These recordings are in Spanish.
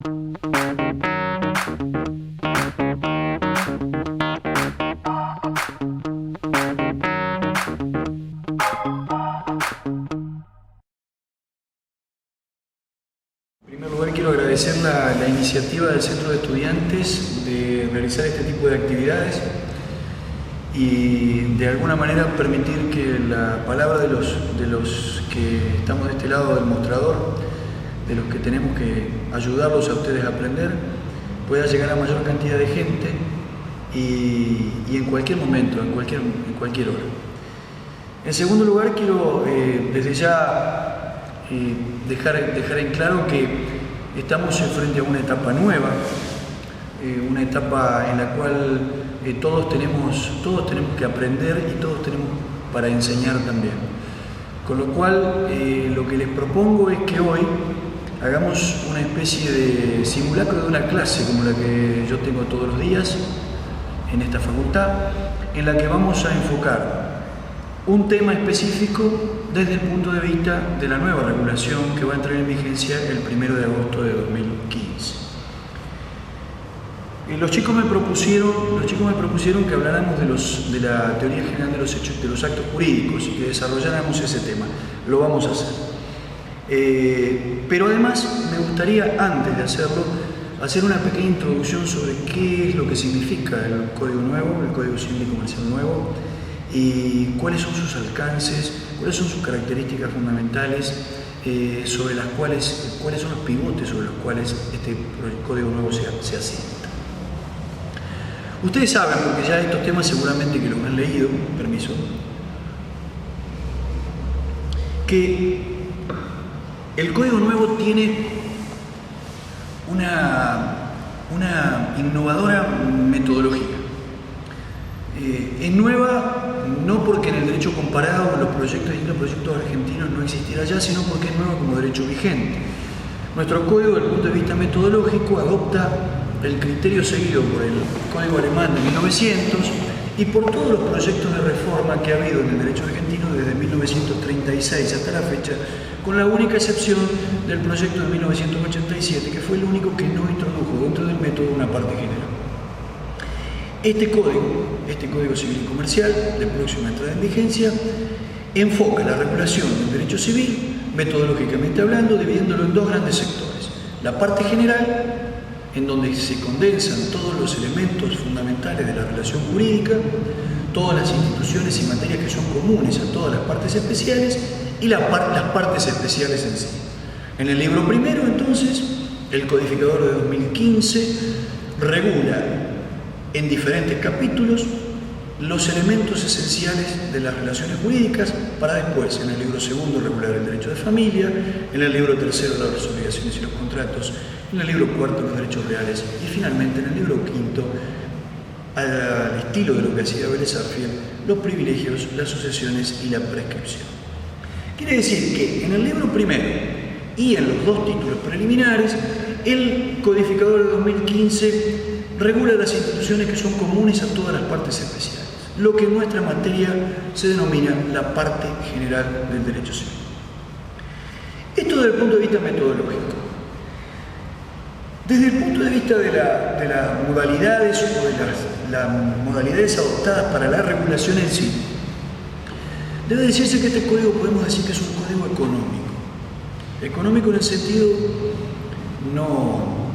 En primer lugar, quiero agradecer la iniciativa del Centro de Estudiantes de realizar este tipo de actividades y de alguna manera permitir que la palabra de los que estamos de este lado del mostrador, de los que tenemos que ayudarlos a ustedes a aprender, pueda llegar a mayor cantidad de gente y en cualquier momento, en cualquier hora. En segundo lugar, quiero desde ya dejar en claro que estamos frente a una etapa nueva, una etapa en la cual todos tenemos que aprender y todos tenemos para enseñar también. Con lo cual, lo que les propongo es que hoy hagamos una especie de simulacro de una clase como la que yo tengo todos los días en esta facultad, en la que vamos a enfocar un tema específico desde el punto de vista de la nueva regulación que va a entrar en vigencia el 1 de agosto de 2015. Los chicos me propusieron que habláramos de la teoría general de los actos jurídicos y que desarrolláramos ese tema. Lo vamos a hacer. Pero además me gustaría, antes de hacerlo, hacer una pequeña introducción sobre qué es lo que significa el Código Nuevo, el Código Civil y Comercial Nuevo, y cuáles son sus alcances, cuáles son sus características fundamentales, cuáles son los pivotes sobre los cuales este Código Nuevo se asienta. Ustedes saben, porque ya estos temas seguramente que los han leído, permiso, que el Código Nuevo tiene una innovadora metodología. Es nueva no porque en el derecho comparado en los distintos proyectos argentinos no existiera ya, sino porque es nueva como derecho vigente. Nuestro código, desde el punto de vista metodológico, adopta el criterio seguido por el Código Alemán de 1900 y por todos los proyectos de reforma que ha habido en el derecho argentino desde 1936 hasta la fecha, con la única excepción del proyecto de 1987, que fue el único que no introdujo dentro del método una parte general. Este Código Civil y Comercial, de próxima entrada en vigencia, enfoca la regulación del derecho civil, metodológicamente hablando, dividiéndolo en dos grandes sectores. La parte general, en donde se condensan todos los elementos fundamentales de la relación jurídica, todas las instituciones y materias que son comunes a todas las partes especiales y las partes especiales en sí. En el libro primero, entonces, el codificador de 2015 regula en diferentes capítulos los elementos esenciales de las relaciones jurídicas para después, en el libro segundo, regular el derecho de familia, en el libro tercero, las obligaciones y los contratos, en el libro cuarto, los derechos reales y finalmente en el libro quinto, al estilo de lo que hacía Vélez Arfiel, los privilegios, las sucesiones y la prescripción. Quiere decir que en el libro primero y en los dos títulos preliminares, el codificador de 2015 regula las instituciones que son comunes a todas las partes especiales, lo que en nuestra materia se denomina la parte general del derecho civil. Esto desde el punto de vista metodológico. Desde el punto de vista de las modalidades o de las modalidades adoptadas para la regulación en sí, debe decirse que este código podemos decir que es un código económico. Económico en el sentido no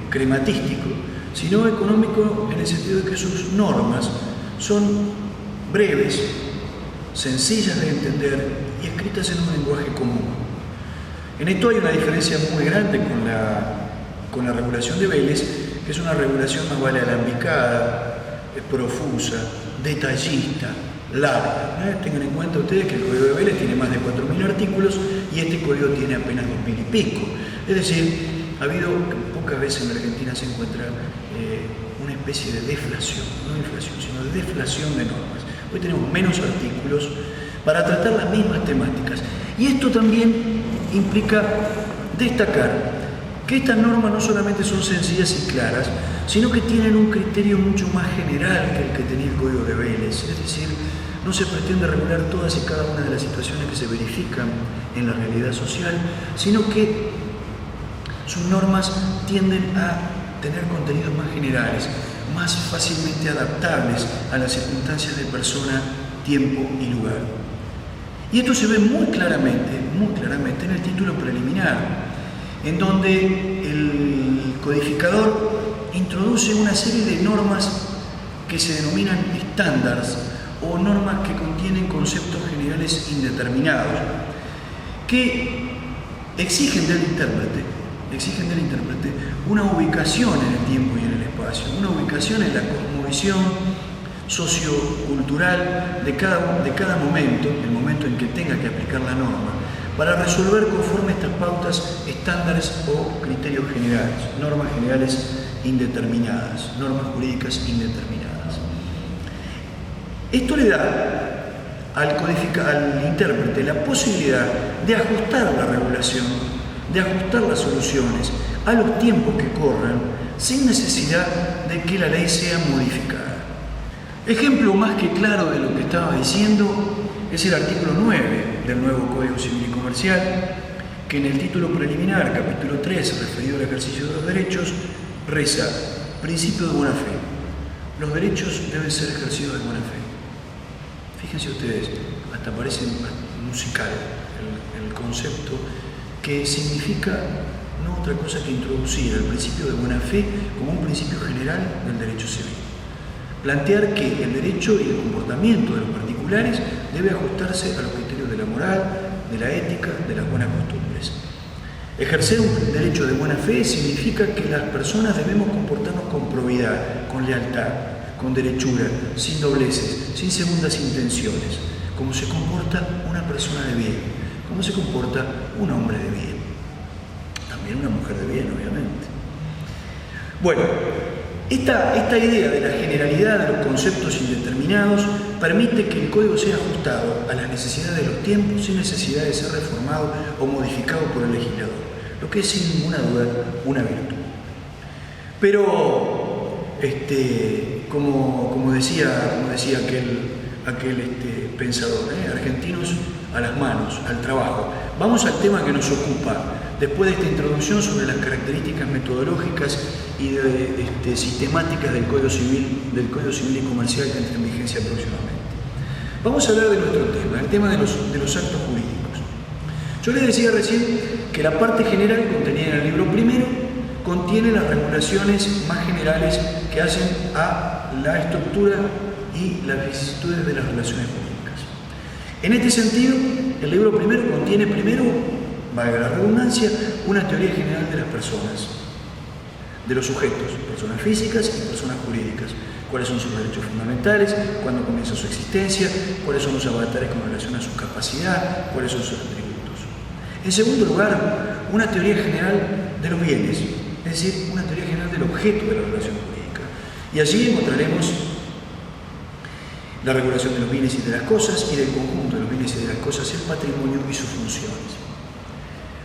crematístico, sino económico en el sentido de que sus normas son breves, sencillas de entender y escritas en un lenguaje común. En esto hay una diferencia muy grande con la regulación de Vélez, que es una regulación más vale alambicada, profusa, detallista, larga. Tengan en cuenta ustedes que el Código de Vélez tiene más de 4.000 artículos y este código tiene apenas 2.000 y pico. Es decir, ha habido, pocas veces en la Argentina se encuentra una especie de deflación, no inflación, sino de deflación de normas. Hoy tenemos menos artículos para tratar las mismas temáticas. Y esto también implica destacar que estas normas no solamente son sencillas y claras, sino que tienen un criterio mucho más general que el que tenía el Código de Vélez. Es decir, no se pretende regular todas y cada una de las situaciones que se verifican en la realidad social, sino que Sus normas tienden a tener contenidos más generales, más fácilmente adaptables a las circunstancias de persona, tiempo y lugar. Y esto se ve muy claramente en el título preliminar, en donde el codificador introduce una serie de normas que se denominan estándares o normas que contienen conceptos generales indeterminados, que exigen del intérprete una ubicación en el tiempo y en el espacio, una ubicación en la cosmovisión sociocultural de cada momento, el momento en que tenga que aplicar la norma, para resolver conforme estas pautas, estándares o criterios generales, normas generales indeterminadas, normas jurídicas indeterminadas. Esto le da al intérprete la posibilidad de ajustar la regulación, de ajustar las soluciones a los tiempos que corran, sin necesidad de que la ley sea modificada. Ejemplo más que claro de lo que estaba diciendo es el artículo 9 del nuevo Código Civil y Comercial, que en el título preliminar, capítulo 3, referido al ejercicio de los derechos, reza: principio de buena fe. Los derechos deben ser ejercidos de buena fe. Fíjense ustedes, hasta parece musical el concepto, que significa no otra cosa que introducir el principio de buena fe como un principio general del derecho civil. Plantear que el derecho y el comportamiento de los particulares debe ajustarse a los criterios de la moral, de la ética, de las buenas costumbres. Ejercer un derecho de buena fe significa que las personas debemos comportarnos con probidad, con lealtad, con derechura, sin dobleces, sin segundas intenciones, como se comporta una persona de bien, como se comporta un hombre de bien, también una mujer de bien, obviamente. Bueno, esta idea de la generalidad de los conceptos indeterminados permite que el código sea ajustado a las necesidades de los tiempos sin necesidad de ser reformado o modificado por el legislador, lo que es sin ninguna duda una virtud. Pero, como decía aquel pensador, argentinos a las manos, al trabajo. Vamos al tema que nos ocupa, después de esta introducción sobre las características metodológicas y sistemáticas del Código Civil y Comercial que entra en vigencia próximamente. Vamos a hablar de nuestro tema, el tema de los actos jurídicos. Yo les decía recién que la parte general contenida en el libro primero contiene las regulaciones más generales que hacen a la estructura y las vicisitudes de las relaciones jurídicas. En este sentido, el libro primero contiene valga la redundancia, una teoría general de las personas, de los sujetos, personas físicas y personas jurídicas. Cuáles son sus derechos fundamentales, cuándo comienza su existencia, cuáles son los avatares con relación a su capacidad, cuáles son sus atributos. En segundo lugar, una teoría general de los bienes, es decir, una teoría general del objeto de la relación jurídica. Y allí encontraremos la regulación de los bienes y de las cosas y del conjunto de los bienes y de las cosas, el patrimonio y sus funciones.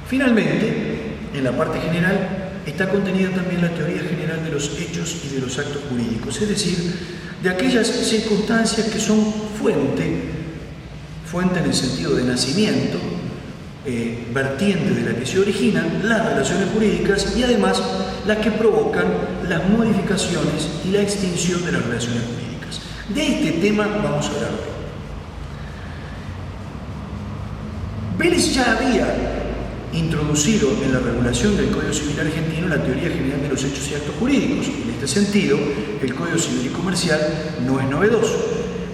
Finalmente, en la parte general, está contenida también la teoría general de los hechos y de los actos jurídicos, es decir, de aquellas circunstancias que son fuente en el sentido de nacimiento, vertiente de la que se originan las relaciones jurídicas y además las que provocan las modificaciones y la extinción de las relaciones jurídicas. De este tema vamos a hablar hoy. Vélez ya había introducido en la regulación del Código Civil argentino la teoría general de los hechos y actos jurídicos. En este sentido, el Código Civil y Comercial no es novedoso.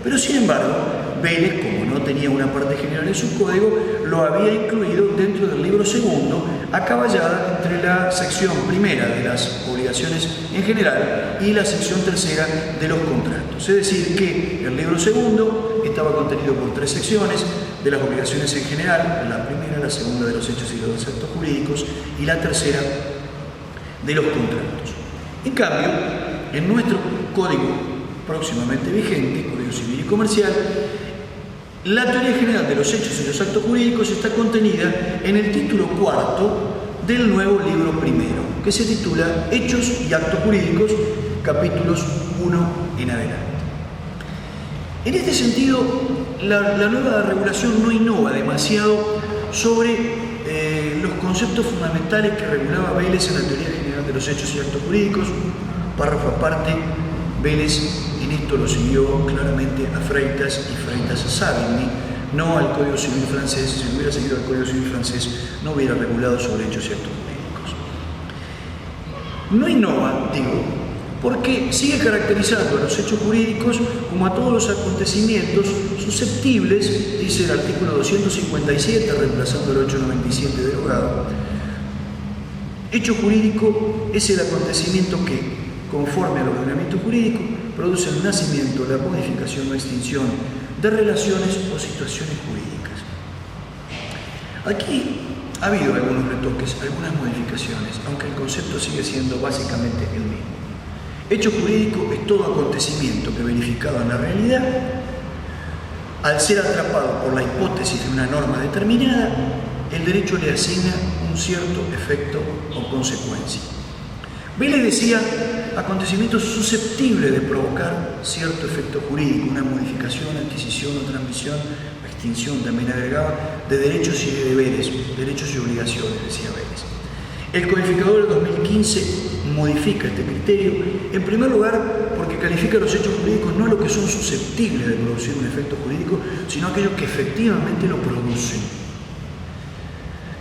Pero sin embargo, Vélez, como no tenía una parte general en su código, lo había incluido dentro del libro segundo, acaballada entre la sección primera de las obligaciones en general y la sección tercera de los contratos. Es decir, que el libro segundo estaba contenido por 3 secciones: de las obligaciones en general, la primera, la segunda de los hechos y los actos jurídicos, y la tercera de los contratos. En cambio, en nuestro código próximamente vigente, Código Civil y Comercial, la teoría general de los hechos y los actos jurídicos está contenida en el título cuarto del nuevo libro primero, que se titula Hechos y actos jurídicos, capítulos 1 en adelante. En este sentido, la nueva regulación no innova demasiado sobre los conceptos fundamentales que regulaba Vélez en la teoría general de los hechos y actos jurídicos, párrafo aparte. Vélez en esto lo siguió claramente a Freitas y Freitas a Savigny, no al Código Civil francés. Si hubiera seguido al Código Civil francés, no hubiera regulado sobre hechos y actos jurídicos. No innova, digo, porque sigue caracterizando a los hechos jurídicos como a todos los acontecimientos susceptibles, dice el artículo 257, reemplazando el 897 derogado. Hecho jurídico es el acontecimiento que, conforme al ordenamiento jurídico, produce el nacimiento, la modificación o extinción de relaciones o situaciones jurídicas. Aquí ha habido algunos retoques, algunas modificaciones, aunque el concepto sigue siendo básicamente el mismo. Hecho jurídico es todo acontecimiento que, verificado en la realidad, al ser atrapado por la hipótesis de una norma determinada, el derecho le asigna un cierto efecto o consecuencia. Vélez decía acontecimientos susceptibles de provocar cierto efecto jurídico, una modificación, adquisición o transmisión, extinción también agregaba, de derechos y de deberes, derechos y obligaciones, decía Vélez. El codificador del 2015 modifica este criterio, en primer lugar porque califica los hechos jurídicos no a lo que son susceptibles de producir un efecto jurídico, sino a aquellos que efectivamente lo producen.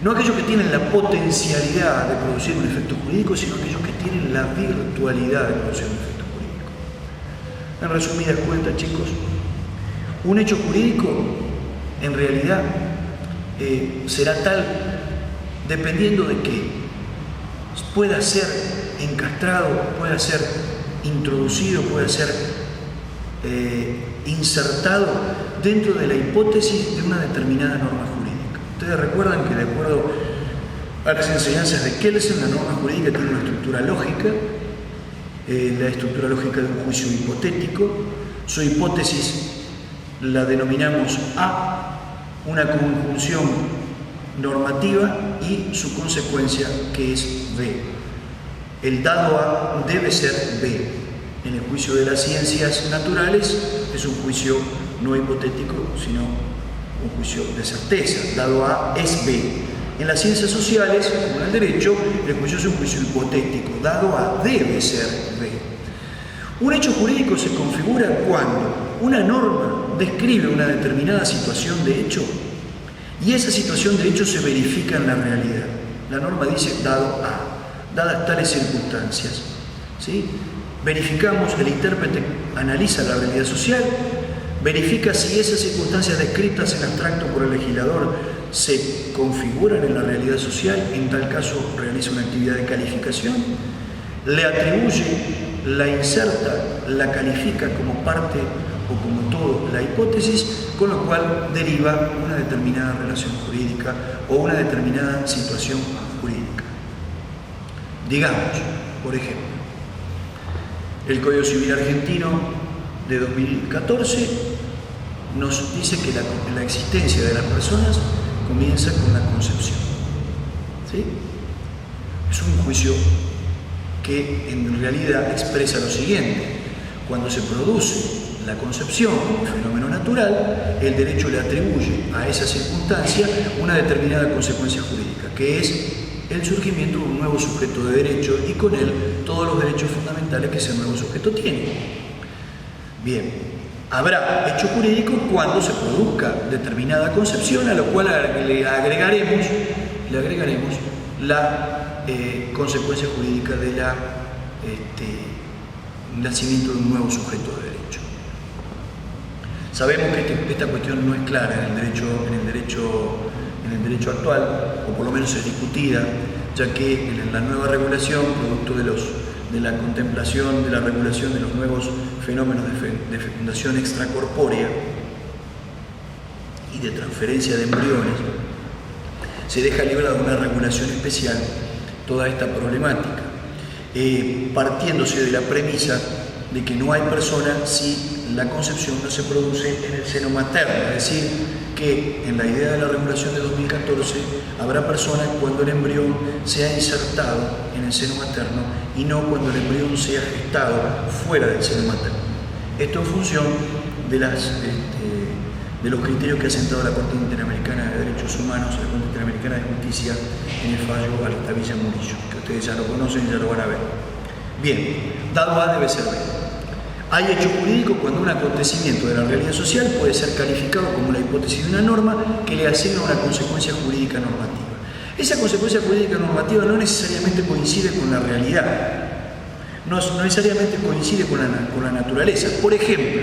No aquellos que tienen la potencialidad de producir un efecto jurídico, sino aquellos que tienen la virtualidad de producir un efecto jurídico. En resumidas cuentas, chicos, un hecho jurídico en realidad será tal dependiendo de que pueda ser encastrado, pueda ser introducido, pueda ser insertado dentro de la hipótesis de una determinada norma jurídica. Ustedes recuerdan que, de acuerdo a las enseñanzas de Kelsen, la norma jurídica tiene una estructura lógica, la estructura lógica de un juicio hipotético. Su hipótesis la denominamos A, una conjunción normativa, y su consecuencia, que es B. El dado A debe ser B. En el juicio de las ciencias naturales es un juicio no hipotético, sino un juicio de certeza. Dado A es B. En las ciencias sociales, como en el derecho, el juicio es un juicio hipotético. Dado A debe ser B. Un hecho jurídico se configura cuando una norma describe una determinada situación de hecho y esa situación de hecho se verifica en la realidad. La norma dice dado A, dadas tales circunstancias, ¿sí? Verificamos, el intérprete analiza la realidad social, verifica si esas circunstancias descritas en abstracto por el legislador se configuran en la realidad social, en tal caso realiza una actividad de calificación, le atribuye, la inserta, la califica como parte o como todo la hipótesis, con lo cual deriva una determinada relación jurídica o una determinada situación jurídica. Digamos, por ejemplo, el Código Civil argentino de 2014 nos dice que la existencia de las personas comienza con la concepción. ¿Sí? Es un juicio que en realidad expresa lo siguiente: cuando se produce la concepción como fenómeno natural, el derecho le atribuye a esa circunstancia una determinada consecuencia jurídica, que es el surgimiento de un nuevo sujeto de derecho y con él todos los derechos fundamentales que ese nuevo sujeto tiene. Bien, habrá hecho jurídico cuando se produzca determinada concepción, a lo cual le agregaremos la consecuencia jurídica de nacimiento de un nuevo sujeto de derecho. Sabemos que esta cuestión no es clara en el derecho actual, o por lo menos es discutida, ya que en la nueva regulación, producto de la contemplación, de la regulación de los nuevos fenómenos de fecundación extracorpórea y de transferencia de embriones, se deja librada una regulación especial toda esta problemática, partiéndose de la premisa de que no hay persona si la concepción no se produce en el seno materno, es decir, que en la idea de la regulación de 2014 habrá personas cuando el embrión sea insertado en el seno materno y no cuando el embrión sea gestado fuera del seno materno. Esto en función de los criterios que ha sentado la Corte Interamericana de Derechos Humanos, la Corte Interamericana de Justicia en el fallo Altavilla Murillo, que ustedes ya lo conocen, ya lo van a ver. Bien, dado A debe ser B. Hay hecho jurídico cuando un acontecimiento de la realidad social puede ser calificado como la hipótesis de una norma que le asigna una consecuencia jurídica normativa. Esa consecuencia jurídica normativa no necesariamente coincide con la realidad, no necesariamente coincide con la naturaleza. Por ejemplo,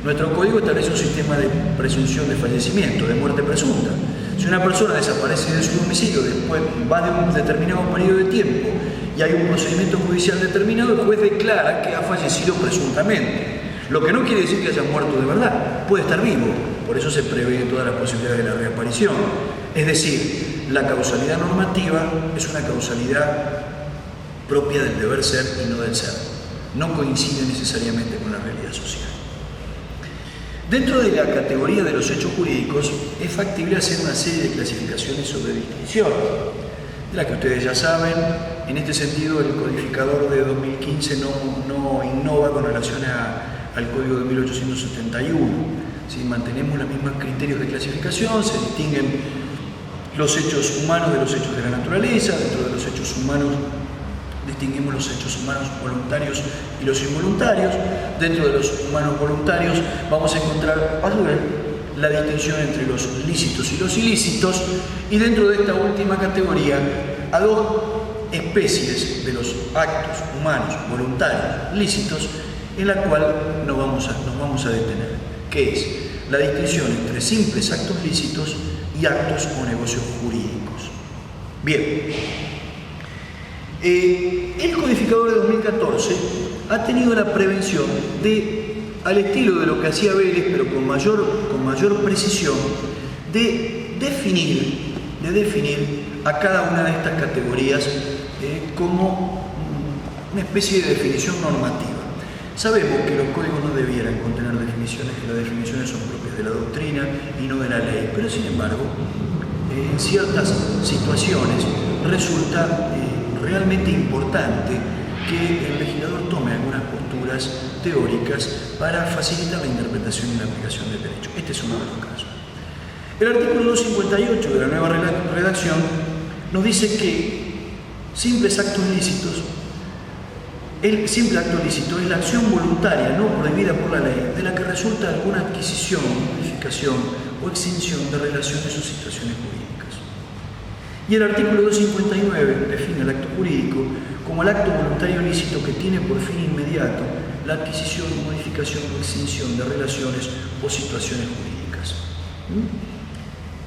nuestro código establece un sistema de presunción de fallecimiento, de muerte presunta. Si una persona desaparece de su domicilio, después va de un determinado periodo de tiempo y hay un procedimiento judicial determinado, el juez declara que ha fallecido presuntamente. Lo que no quiere decir que haya muerto de verdad, puede estar vivo, por eso se prevé todas las posibilidades de la reaparición. Es decir, la causalidad normativa es una causalidad propia del deber ser y no del ser. No coincide necesariamente con la realidad social. Dentro de la categoría de los hechos jurídicos es factible hacer una serie de clasificaciones sobre distinción, de las que ustedes ya saben. En este sentido, el codificador de 2015 no innova con relación al código de 1871. ¿Sí? Mantenemos los mismos criterios de clasificación, se distinguen los hechos humanos de los hechos de la naturaleza. Dentro de los hechos humanos distinguimos los hechos humanos voluntarios y los involuntarios. Dentro de los humanos voluntarios vamos a encontrar a su vez la distinción entre los lícitos y los ilícitos, y dentro de esta última categoría a dos especies de los actos humanos voluntarios lícitos en la cual nos vamos a detener, que es la distinción entre simples actos lícitos y actos o negocios jurídicos. Bien, el codificador de 2014 ha tenido la prevención de, al estilo de lo que hacía Vélez, pero con mayor precisión, de definir a cada una de estas categorías como una especie de definición normativa. Sabemos que los códigos no debieran contener definiciones, que las definiciones son propias de la doctrina y no de la ley, pero sin embargo, en ciertas situaciones resulta realmente importante que el legislador tome algunas posturas teóricas para facilitar la interpretación y la aplicación del derecho. Este es uno de los casos. El artículo 258 de la nueva redacción nos dice que simples actos lícitos, el simple acto lícito es la acción voluntaria no prohibida por la ley de la que resulta alguna adquisición, modificación o extinción de relaciones o situaciones jurídicas. Y el artículo 259 define el acto jurídico como el acto voluntario lícito que tiene por fin inmediato la adquisición, modificación o extinción de relaciones o situaciones jurídicas.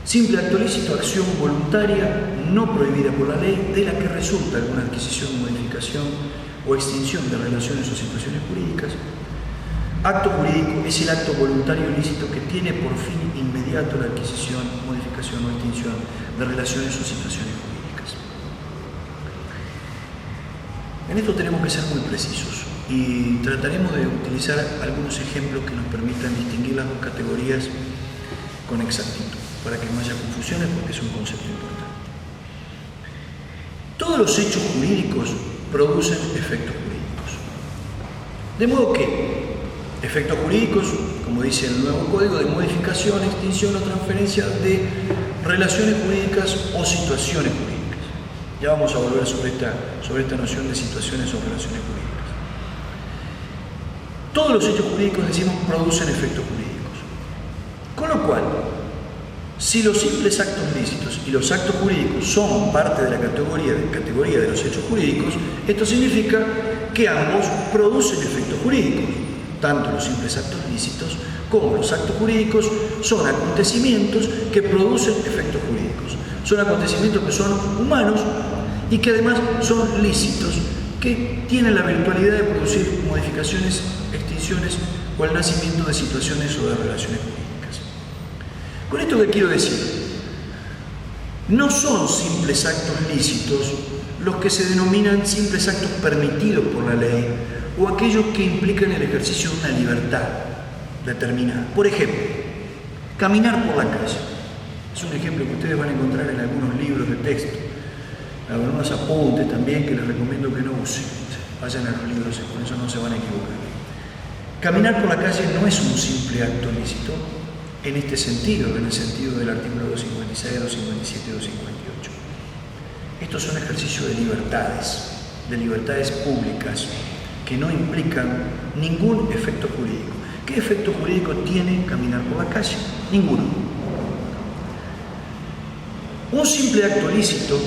Simple acto lícito, acción voluntaria no prohibida por la ley de la que resulta alguna adquisición, modificación o extinción de relaciones o situaciones jurídicas. Acto jurídico es el acto voluntario lícito que tiene por fin inmediato la adquisición, modificación o extinción de relaciones o situaciones jurídicas. En esto tenemos que ser muy precisos y trataremos de utilizar algunos ejemplos que nos permitan distinguir las dos categorías con exactitud, para que no haya confusiones, porque es un concepto importante. Todos los hechos jurídicos producen efectos jurídicos. De modo que efectos jurídicos, como dice el nuevo código, de modificación, extinción o transferencia de relaciones jurídicas o situaciones jurídicas. Ya vamos a volver sobre esta noción de situaciones o relaciones jurídicas. Todos los hechos jurídicos, decimos, producen efectos jurídicos. Con lo cual, si los simples actos lícitos y los actos jurídicos son parte de la categoría de los hechos jurídicos, esto significa que ambos producen efectos jurídicos. Tanto los simples actos lícitos como los actos jurídicos son acontecimientos que producen efectos jurídicos. Son acontecimientos que son humanos y que además son lícitos, que tienen la virtualidad de producir modificaciones, extinciones o el nacimiento de situaciones o de relaciones jurídicas. Con esto, ¿qué quiero decir? No son simples actos lícitos los que se denominan simples actos permitidos por la ley o aquellos que implican el ejercicio de una libertad determinada. Por ejemplo, caminar por la calle. Es un ejemplo que ustedes van a encontrar en algunos libros de texto, algunos apuntes también que les recomiendo que no usen. Vayan a los libros, con eso no se van a equivocar. Caminar por la calle no es un simple acto lícito, en este sentido, en el sentido del artículo 256, 257 y 258. Estos son ejercicios de libertades públicas, que no implican ningún efecto jurídico. ¿Qué efecto jurídico tiene caminar por la calle? Ninguno. Un simple acto lícito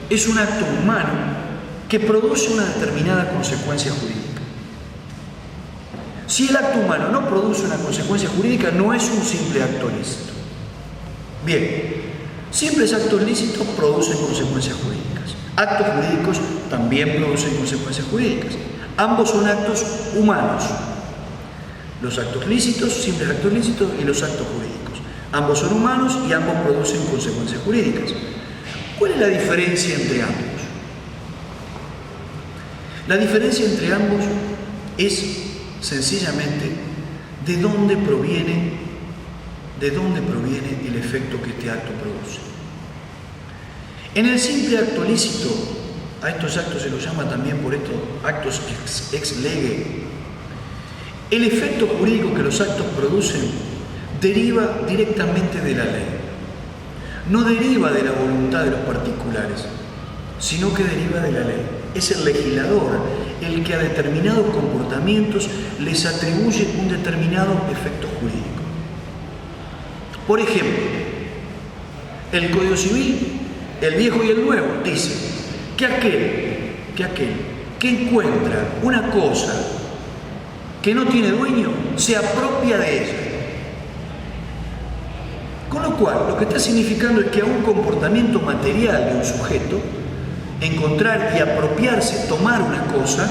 es un acto humano que produce una determinada consecuencia jurídica. Si el acto humano no produce una consecuencia jurídica, no es un simple acto lícito. Bien, simples actos lícitos producen consecuencias jurídicas. Actos jurídicos también producen consecuencias jurídicas. Ambos son actos humanos. Los actos lícitos, simples actos lícitos, y los actos jurídicos. Ambos son humanos y ambos producen consecuencias jurídicas. ¿Cuál es la diferencia entre ambos? La diferencia entre ambos es sencillamente de dónde proviene el efecto que este acto produce. En el simple acto lícito, a estos actos se los llama también por estos actos ex lege, el efecto jurídico que los actos producen deriva directamente de la ley. No deriva de la voluntad de los particulares, sino que deriva de la ley. Es el legislador el que a determinados comportamientos les atribuye un determinado efecto jurídico. Por ejemplo, el Código Civil, el Viejo y el Nuevo, dice que aquel que encuentra una cosa que no tiene dueño se apropia de ella. Con lo cual, lo que está significando es que a un comportamiento material de un sujeto, encontrar y apropiarse, tomar una cosa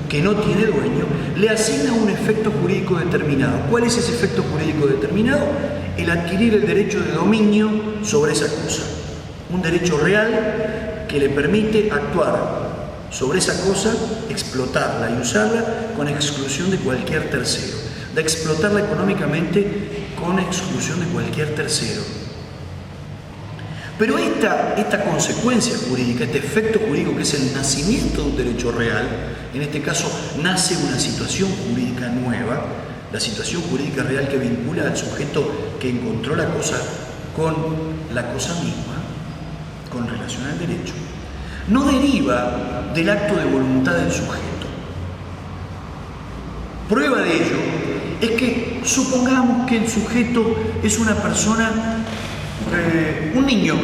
que no tiene dueño, le asigna un efecto jurídico determinado. ¿Cuál es ese efecto jurídico determinado? El adquirir el derecho de dominio sobre esa cosa. Un derecho real que le permite actuar sobre esa cosa, explotarla y usarla con exclusión de cualquier tercero. De explotarla económicamente con exclusión de cualquier tercero. Pero esta consecuencia jurídica, este efecto jurídico que es el nacimiento de un derecho real, en este caso nace una situación jurídica nueva, la situación jurídica real que vincula al sujeto que encontró la cosa con la cosa misma, con relación al derecho, no deriva del acto de voluntad del sujeto. Prueba de ello es que supongamos que el sujeto es una persona, un niño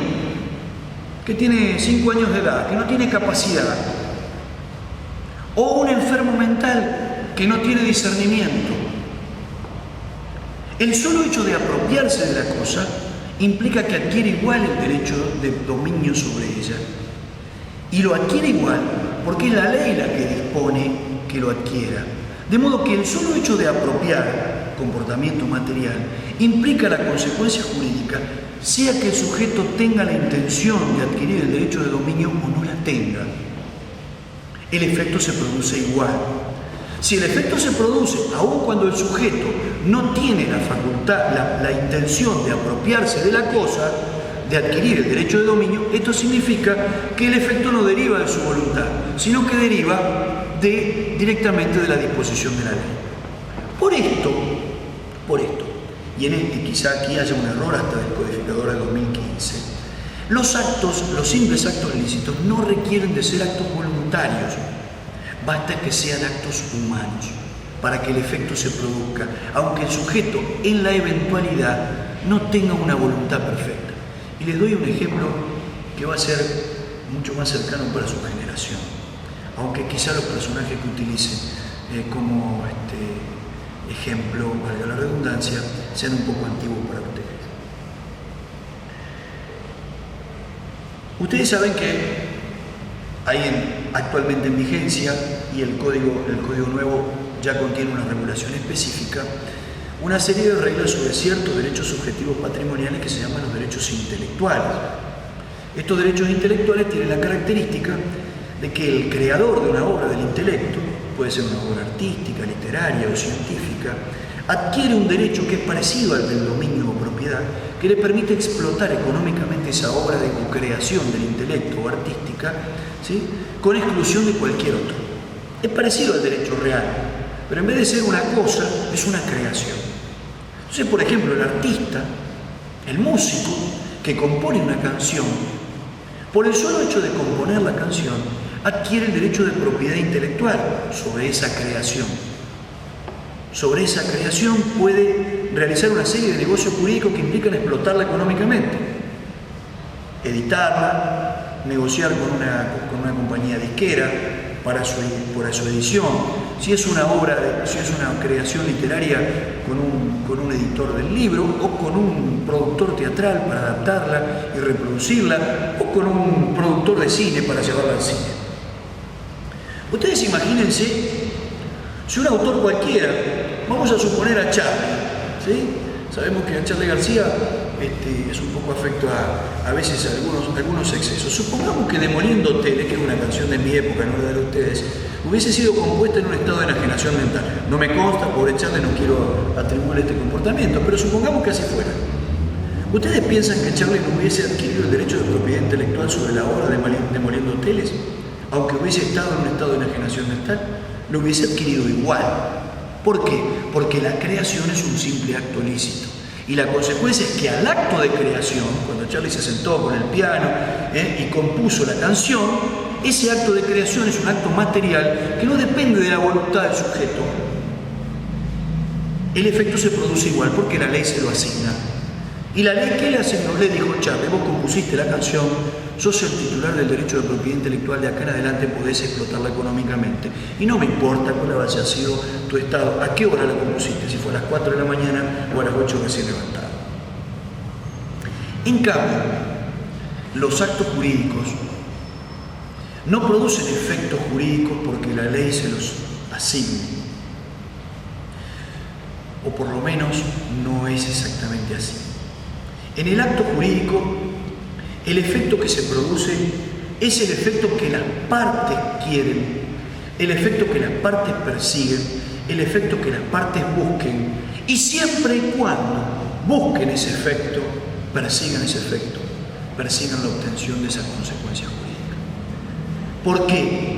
que tiene 5 años de edad, que no tiene capacidad, o un enfermo mental que no tiene discernimiento. El solo hecho de apropiarse de la cosa implica que adquiere igual el derecho de dominio sobre ella. Y lo adquiere igual porque es la ley la que dispone que lo adquiera. De modo que el solo hecho de apropiar comportamiento material implica la consecuencia jurídica, sea que el sujeto tenga la intención de adquirir el derecho de dominio o no la tenga. El efecto se produce igual. Si el efecto se produce aun cuando el sujeto no tiene la facultad, la intención de apropiarse de la cosa, de adquirir el derecho de dominio, esto significa que el efecto no deriva de su voluntad, sino que deriva directamente de la disposición de la ley. Por esto, y quizá aquí haya un error hasta del codificador de 2015, los simples actos lícitos no requieren de ser actos voluntarios, basta que sean actos humanos para que el efecto se produzca, aunque el sujeto en la eventualidad no tenga una voluntad perfecta. Y les doy un ejemplo que va a ser mucho más cercano para su generación, aunque quizá los personajes que utilicen como ejemplo, valga la redundancia, sean un poco antiguos para ustedes. Ustedes saben que hay actualmente en vigencia, y el código nuevo ya contiene una regulación específica, una serie de reglas sobre ciertos derechos subjetivos patrimoniales que se llaman los derechos intelectuales. Estos derechos intelectuales tienen la característica de que el creador de una obra del intelecto, puede ser una obra artística, literaria o científica, adquiere un derecho que es parecido al del dominio o propiedad, que le permite explotar económicamente esa obra de creación del intelecto o artística, ¿sí?, con exclusión de cualquier otro. Es parecido al derecho real, pero en vez de ser una cosa, es una creación. Entonces, por ejemplo, el artista, el músico que compone una canción, por el solo hecho de componer la canción, adquiere el derecho de propiedad intelectual sobre esa creación. Sobre esa creación puede realizar una serie de negocios jurídicos que implican explotarla económicamente, editarla, negociar con una compañía disquera para su edición, si es una creación literaria con un editor del libro, o con un productor teatral para adaptarla y reproducirla, o con un productor de cine para llevarla al cine. Ustedes imagínense si un autor cualquiera, vamos a suponer a Charlie, ¿sí? Sabemos que a Charlie García es un poco afecto a veces a algunos excesos. Supongamos que Demoliendo Hoteles, que es una canción de mi época, no la de ustedes, hubiese sido compuesta en un estado de enajenación mental. No me consta, pobre Charlie, no quiero atribuirle este comportamiento, pero supongamos que así fuera. ¿Ustedes piensan que Charlie no hubiese adquirido el derecho de propiedad intelectual sobre la obra de Demoliendo Hoteles? Aunque hubiese estado en un estado de enajenación mental, lo hubiese adquirido igual. ¿Por qué? Porque la creación es un simple acto lícito. Y la consecuencia es que al acto de creación, cuando Charlie se sentó con el piano y compuso la canción, ese acto de creación es un acto material que no depende de la voluntad del sujeto. El efecto se produce igual porque la ley se lo asigna. Y la ley que le asignó le dijo: Charlie, vos compusiste la canción, sos el titular del derecho de propiedad intelectual, de acá en adelante podés explotarla económicamente. Y no me importa cuál haya sido tu estado, a qué hora la compusiste, si fue a las 4 de la mañana o a las 8 recién levantado. En cambio, los actos jurídicos no producen efectos jurídicos porque la ley se los asigne. O por lo menos no es exactamente así. En el acto jurídico, el efecto que se produce es el efecto que las partes quieren, el efecto que las partes persiguen, el efecto que las partes busquen, y siempre y cuando busquen ese efecto, persigan ese efecto, persigan la obtención de esa consecuencia jurídica. ¿Por qué?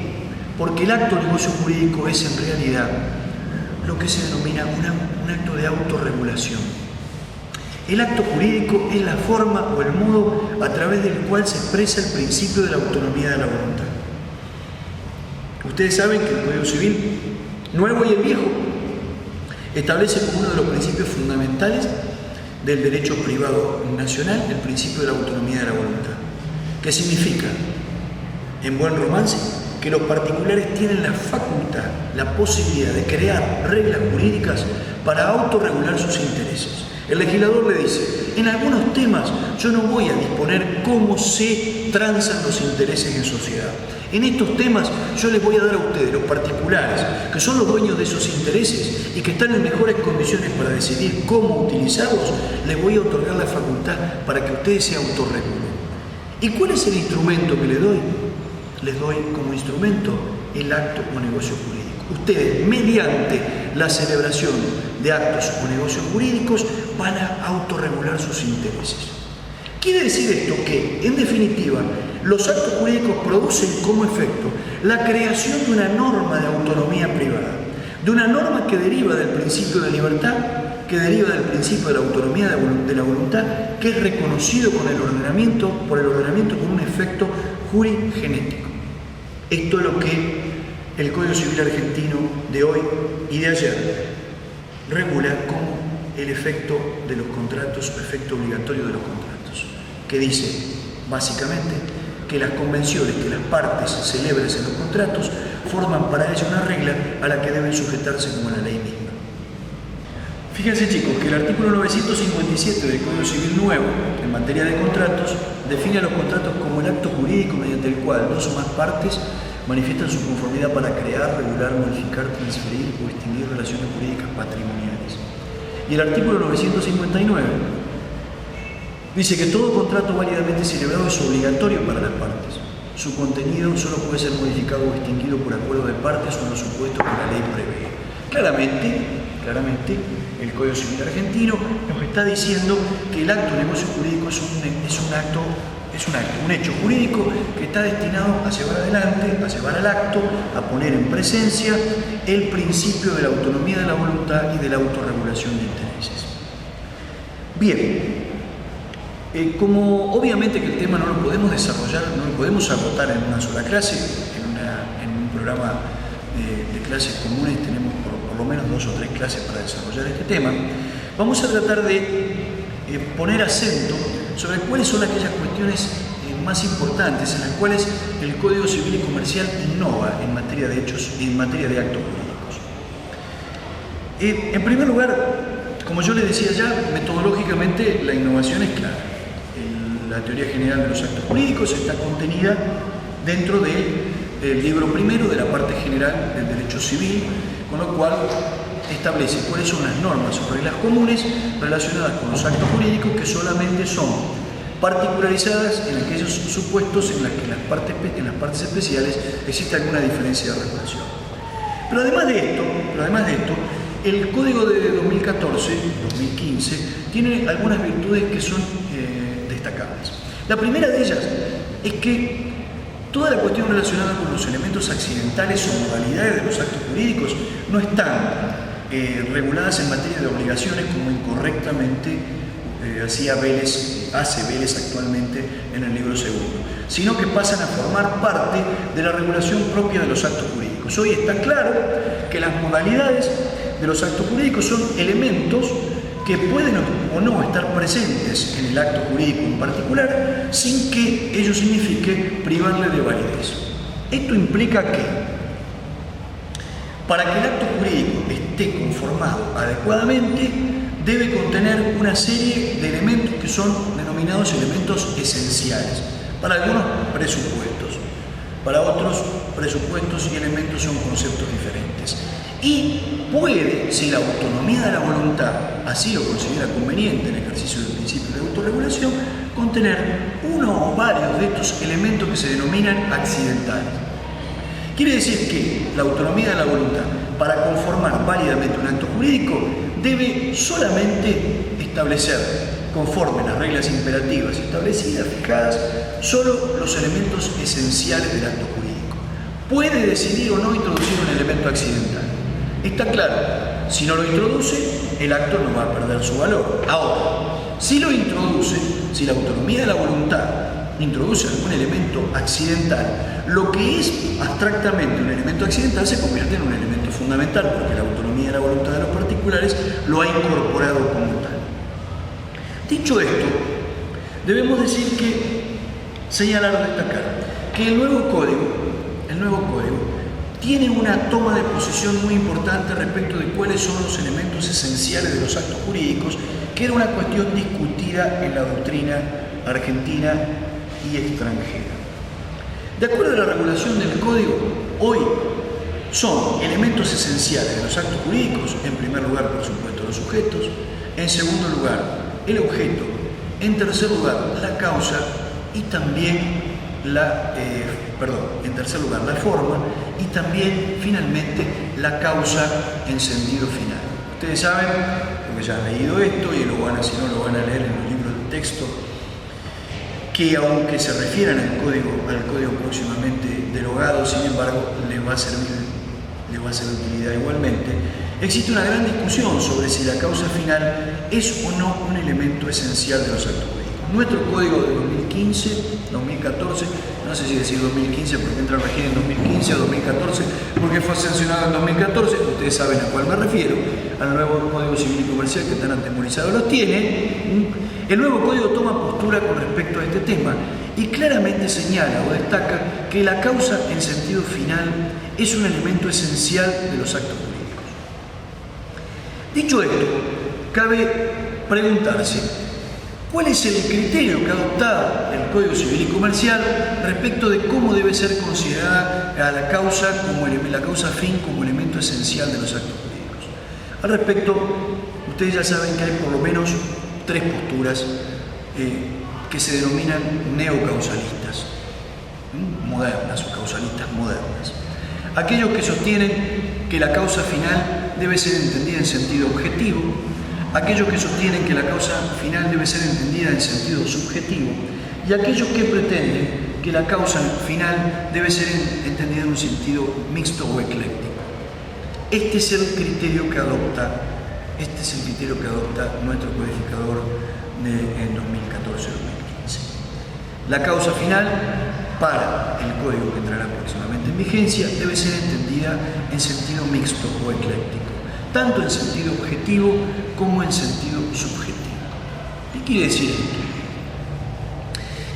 Porque el acto de negocio jurídico es en realidad lo que se denomina un acto de autorregulación. El acto jurídico es la forma o el modo a través del cual se expresa el principio de la autonomía de la voluntad. Ustedes saben que el Código Civil Nuevo y el Viejo establece como uno de los principios fundamentales del derecho privado nacional el principio de la autonomía de la voluntad. ¿Qué significa? En buen romance, que los particulares tienen la facultad, la posibilidad de crear reglas jurídicas para autorregular sus intereses. El legislador le dice: en algunos temas yo no voy a disponer cómo se transan los intereses en sociedad. En estos temas yo les voy a dar a ustedes, los particulares, que son los dueños de esos intereses y que están en mejores condiciones para decidir cómo utilizarlos, les voy a otorgar la facultad para que ustedes se autorregulen. ¿Y cuál es el instrumento que les doy? Les doy como instrumento el acto o negocio jurídico. Ustedes, mediante la celebración de actos o negocios jurídicos, van a autorregular sus intereses. Quiere decir esto que, en definitiva, los actos jurídicos producen como efecto la creación de una norma de autonomía privada, de una norma que deriva del principio de libertad, que deriva del principio de la autonomía de la voluntad, que es reconocido por el ordenamiento con un efecto jurigenético. Esto es lo que el Código Civil argentino de hoy y de ayer regula como el efecto de los contratos, efecto obligatorio de los contratos, que dice básicamente que las convenciones que las partes celebren en los contratos forman para ellas una regla a la que deben sujetarse como la ley misma. Fíjense, chicos, que el artículo 957 del Código Civil Nuevo, en materia de contratos, define a los contratos como el acto jurídico mediante el cual dos o más partes manifiestan su conformidad para crear, regular, modificar, transferir o extinguir relaciones jurídicas patrimoniales. Y el artículo 959 dice que todo contrato válidamente celebrado es obligatorio para las partes. Su contenido solo puede ser modificado o extinguido por acuerdo de partes o en los supuestos que la ley prevé. Claramente, el Código Civil argentino nos está diciendo que el acto de negocio jurídico es un hecho jurídico que está destinado a llevar adelante, a llevar al acto, a poner en presencia el principio de la autonomía de la voluntad y de la autorregulación de intereses. Bien, como obviamente que el tema no lo podemos desarrollar, no lo podemos agotar en una sola clase, en un programa de clases comunes tenemos por lo menos 2 o 3 clases para desarrollar este tema, vamos a tratar de poner acento sobre cuáles son aquellas cuestiones más importantes en las cuales el Código Civil y Comercial innova en materia de hechos y en materia de actos jurídicos. En primer lugar, como yo les decía ya, metodológicamente la innovación es clara. La teoría general de los actos jurídicos está contenida dentro del libro primero de la parte general del derecho civil, con lo cual establece cuáles son las normas o reglas comunes relacionadas con los actos jurídicos que solamente son particularizadas en aquellos supuestos en los que en las partes especiales existe alguna diferencia de regulación. Pero además de esto, el Código de 2014-2015 tiene algunas virtudes que son destacables. La primera de ellas es que toda la cuestión relacionada con los elementos accidentales o modalidades de los actos jurídicos no están reguladas en materia de obligaciones como incorrectamente hace Vélez actualmente en el libro segundo, sino que pasan a formar parte de la regulación propia de los actos jurídicos. Hoy está claro que las modalidades de los actos jurídicos son elementos que pueden o no estar presentes en el acto jurídico en particular sin que ello signifique privarle de validez. Esto implica que para que el acto jurídico esté conformado adecuadamente debe contener una serie de elementos que son denominados elementos esenciales. Para algunos presupuestos, para otros presupuestos y elementos son conceptos diferentes. Y puede, si la autonomía de la voluntad así lo considera conveniente en el ejercicio del principio de autorregulación, contener uno o varios de estos elementos que se denominan accidentales. Quiere decir que la autonomía de la voluntad, para conformar válidamente un acto jurídico, debe solamente establecer, conforme las reglas imperativas establecidas, fijadas, solo los elementos esenciales del acto jurídico. Puede decidir o no introducir un elemento accidental. Está claro, si no lo introduce, el acto no va a perder su valor. Ahora, si lo introduce, si la autonomía de la voluntad introduce algún elemento accidental, lo que es abstractamente un elemento accidental se convierte en un elemento fundamental, porque la autonomía de la voluntad de los particulares lo ha incorporado como tal. Dicho esto, debemos decir señalar o destacar que el nuevo código tiene una toma de posición muy importante respecto de cuáles son los elementos esenciales de los actos jurídicos, que era una cuestión discutida en la doctrina argentina y extranjera. De acuerdo a la regulación del Código, hoy son elementos esenciales de los actos jurídicos, en primer lugar, por supuesto, los sujetos, en segundo lugar, el objeto, en tercer lugar, la causa y también en tercer lugar, la forma y también, finalmente, la causa en sentido final. Ustedes saben, porque ya han leído esto y si no lo van a leer en los libros de texto, que aunque se refieran al código próximamente derogado, sin embargo, les va a ser de utilidad igualmente. Existe una gran discusión sobre si la causa final es o no un elemento esencial de los actos jurídicos. Nuestro código de 2015, 2014, no sé si decir 2015 porque entra en régimen en 2015 o 2014 porque fue sancionado en 2014, ustedes saben a cuál me refiero, al nuevo Código Civil y Comercial que tan atemorizados los tiene. El nuevo código toma postura con respecto a este tema y claramente señala o destaca que la causa en sentido final es un elemento esencial de los actos jurídicos. Dicho esto, cabe preguntarse ¿cuál es el criterio que ha adoptado el Código Civil y Comercial respecto de cómo debe ser considerada la causa fin como elemento esencial de los actos jurídicos? Al respecto, ustedes ya saben que hay por lo menos 3 posturas que se denominan neocausalistas, modernas o causalistas modernas. Aquellos que sostienen que la causa final debe ser entendida en sentido objetivo, aquellos que sostienen que la causa final debe ser entendida en sentido subjetivo y aquellos que pretenden que la causa final debe ser entendida en un sentido mixto o ecléctico. Este es el criterio que adopta Este es el criterio que adopta nuestro codificador en 2014-2015. La causa final para el código que entrará próximamente en vigencia debe ser entendida en sentido mixto o ecléctico, tanto en sentido objetivo como en sentido subjetivo. ¿Qué quiere decir esto?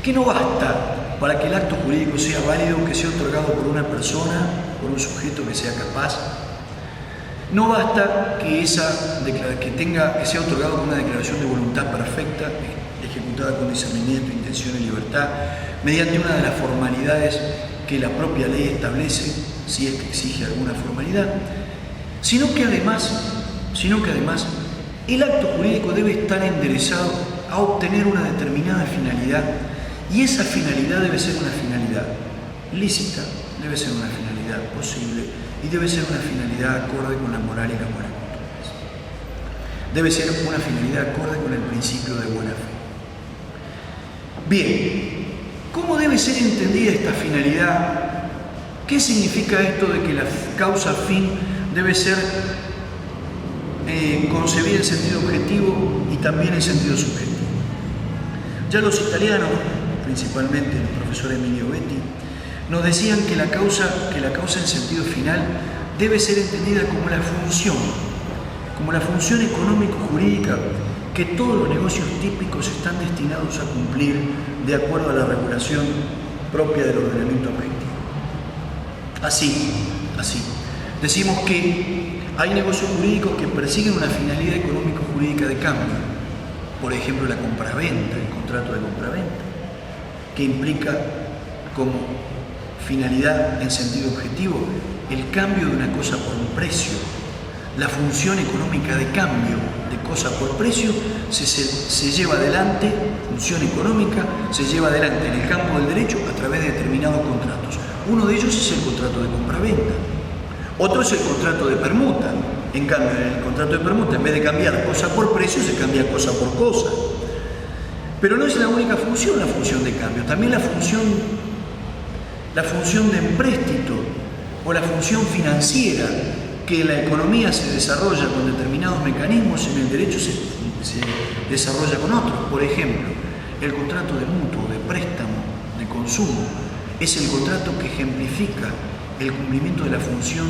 Que no basta para que el acto jurídico sea válido que sea otorgado por una persona, por un sujeto que sea capaz. No basta que sea otorgado con una declaración de voluntad perfecta, ejecutada con discernimiento, intención y libertad, mediante una de las formalidades que la propia ley establece, si es que exige alguna formalidad, sino que además el acto jurídico debe estar enderezado a obtener una determinada finalidad, y esa finalidad debe ser una finalidad lícita, debe ser una finalidad posible y debe ser una finalidad acorde con la moral y las buenas costumbres. Debe ser una finalidad acorde con el principio de buena fe. Bien, ¿cómo debe ser entendida esta finalidad? ¿Qué significa esto de que la causa fin debe ser concebida en sentido objetivo y también en sentido subjetivo? Ya los italianos, principalmente el profesor Emilio Betti, nos decían que la causa en sentido final debe ser entendida como la función económico-jurídica que todos los negocios típicos están destinados a cumplir de acuerdo a la regulación propia del ordenamiento objetivo. Así, decimos que hay negocios jurídicos que persiguen una finalidad económico-jurídica de cambio. Por ejemplo, la compraventa, el contrato de compraventa, que implica como finalidad en sentido objetivo el cambio de una cosa por un precio. La función económica de cambio de cosa por precio se lleva adelante, función económica, se lleva adelante en el campo del derecho a través de determinados contratos. Uno de ellos es el contrato de compraventa. Otro es el contrato de permuta. En cambio, en el contrato de permuta, en vez de cambiar cosa por precio, se cambia cosa por cosa. Pero no es la única función, la función de cambio. También la función de empréstito o la función financiera, que en la economía se desarrolla con determinados mecanismos, en el derecho se desarrolla con otros. Por ejemplo, el contrato de mutuo, de préstamo, de consumo, es el contrato que ejemplifica el cumplimiento de la función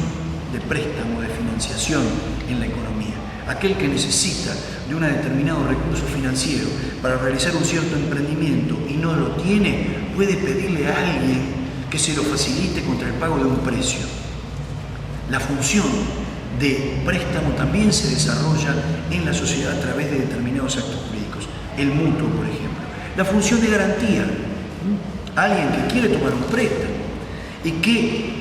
de préstamo, de financiación en la economía. Aquel que necesita de un determinado recurso financiero para realizar un cierto emprendimiento y no lo tiene, puede pedirle a alguien que se lo facilite contra el pago de un precio. La función de préstamo también se desarrolla en la sociedad a través de determinados actos jurídicos. El mutuo, por ejemplo. La función de garantía. Alguien que quiere tomar un préstamo y que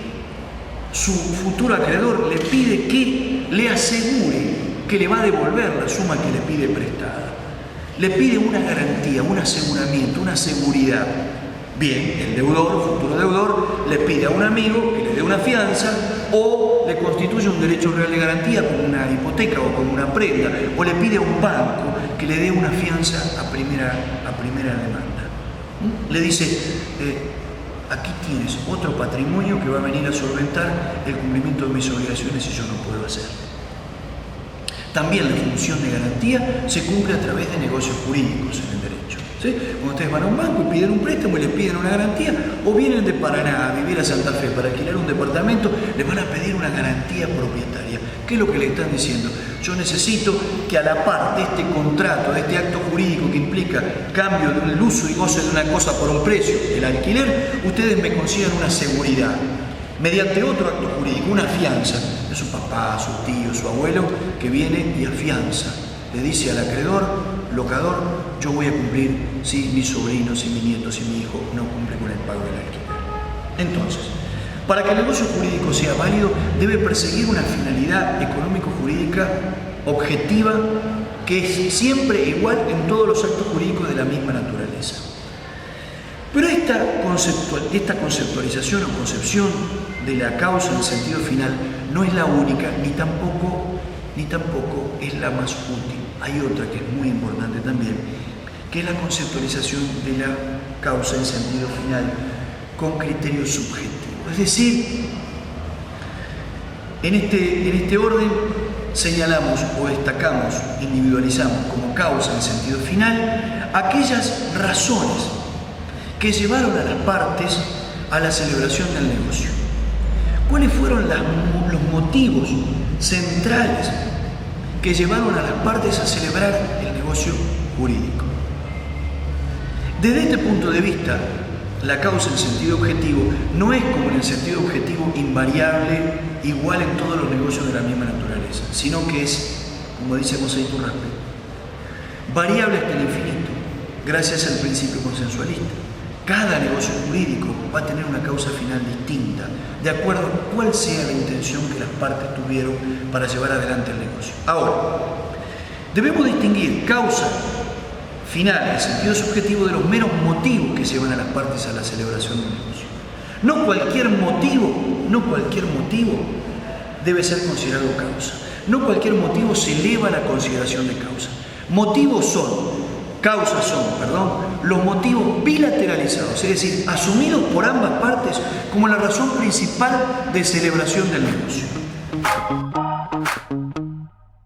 su futuro acreedor le pide que le asegure que le va a devolver la suma que le pide prestada. Le pide una garantía, un aseguramiento, una seguridad. Bien, el deudor, futuro deudor, le pide a un amigo que le dé una fianza o le constituye un derecho real de garantía como una hipoteca o como una prenda, o le pide a un banco que le dé una fianza a primera demanda. Le dice, aquí tienes otro patrimonio que va a venir a solventar el cumplimiento de mis obligaciones y yo no puedo hacer. También la función de garantía se cumple a través de negocios jurídicos en el derecho. ¿Sí? Cuando ustedes van a un banco y piden un préstamo y les piden una garantía, o vienen de Paraná a vivir a Santa Fe para alquilar un departamento, les van a pedir una garantía propietaria. ¿Qué es lo que le están diciendo? Yo necesito que a la par de este contrato, de este acto jurídico que implica cambio del uso y goce de una cosa por un precio, el alquiler, ustedes me consigan una seguridad mediante otro acto jurídico, una fianza de su papá, su tío, su abuelo, que viene y afianza. Le dice al acreedor, locador, yo voy a cumplir si mi sobrino, si mi nieto, si mi hijo no cumple con el pago del alquiler. Entonces, para que el negocio jurídico sea válido, debe perseguir una finalidad económico-jurídica objetiva que es siempre igual en todos los actos jurídicos de la misma naturaleza. Pero esta conceptualización o concepción de la causa en sentido final no es la única, ni tampoco es la más útil. Hay otra que es muy importante también, que es la conceptualización de la causa en sentido final con criterio subjetivo. Es decir, en este orden señalamos o destacamos, individualizamos como causa en sentido final aquellas razones que llevaron a las partes a la celebración del negocio. ¿Cuáles fueron los motivos centrales que llevaron a las partes a celebrar el negocio jurídico? Desde este punto de vista, la causa en sentido objetivo no es, como en el sentido objetivo, invariable, igual en todos los negocios de la misma naturaleza, sino que es, como dice José Iturraspe, variable hasta el infinito, gracias al principio consensualista. Cada negocio jurídico va a tener una causa final distinta, de acuerdo a cuál sea la intención que las partes tuvieron para llevar adelante el negocio. Ahora, debemos distinguir causa final en sentido subjetivo de los meros motivos que llevan a las partes a la celebración del negocio. No cualquier motivo debe ser considerado causa. No cualquier motivo se eleva a la consideración de causa. Causas son, los motivos bilateralizados, es decir, asumidos por ambas partes como la razón principal de celebración del negocio.